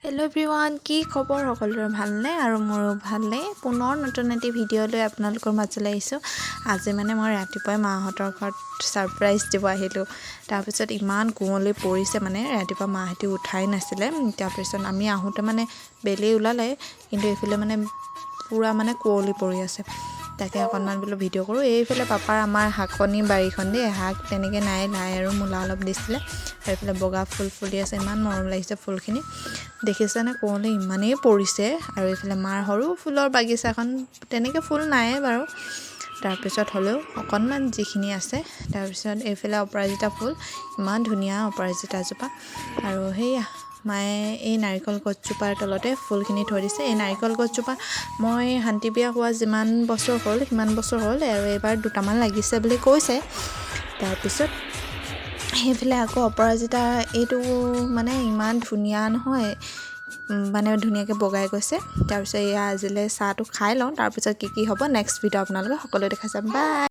Hello' everyone, কি খবৰ? সকলোৰে ভালনে? আৰু মোৰো ভালেই। পুনৰ নতুন এটি ভিডিঅ' লৈ আপোনালোকৰ মাজলৈ আহিছোঁ। আজি মানে মই ৰাতিপুৱাই মাহঁতৰ ঘৰত ছাৰপ্ৰাইজ দিব আহিলোঁ। তাৰপিছত ইমান কুঁৱলী পৰিছে, মানে ৰাতিপুৱা মাহঁতে উঠাই নাছিলে। তাৰপিছত আমি আহোঁতে মানে বেলি ওলালে, কিন্তু এইফালে মানে পূৰা মানে কুঁৱলী পৰি আছে। তাকে অকণমান বোলো ভিডিঅ' কৰোঁ। এইফালে পাপাৰ আমাৰ শাকনি বাৰীখন দেই, শাক তেনেকৈ নাই, লাই আৰু মূলা অলপ দিছিলে। আৰু এইফালে বগা ফুল ফুলি আছে, ইমান মৰম লাগিছে ফুলখিনি। দেখিছেনে, কুঁৱলী ইমানেই পৰিছে। আৰু এইফালে মাৰ সৰু ফুলৰ বাগিচাখন, তেনেকৈ ফুল নাইয়ে বাৰু, তাৰপিছত হ'লেও অকণমান যিখিনি আছে। তাৰপিছত এইফালে অপৰাজিতা ফুল, ইমান ধুনীয়া অপৰাজিতাজোপা। আৰু সেয়া মায়ে এই নাৰিকল গছজোপাৰ তলতে ফুলখিনি থৈ দিছে। এই নাৰিকল গছজোপা মই শান্তি বিয়া হোৱা যিমান বছৰ হ'ল সিমান বছৰ হ'ল, আৰু এইবাৰ দুটামান লাগিছে বুলি কৈছে। তাৰপিছত সেইফালে আকৌ অপৰাজিতা এইটো মানে ইমান ধুনীয়া নহয়, মানে ধুনীয়াকৈ বগাই গৈছে। তাৰপিছত এয়া আজিলৈ চাহটো খাই লওঁ, তাৰপিছত কি হ'ব নেক্সট ভিডিঅ' আপোনালোকে সকলোৱে দেখা যাম। বাই।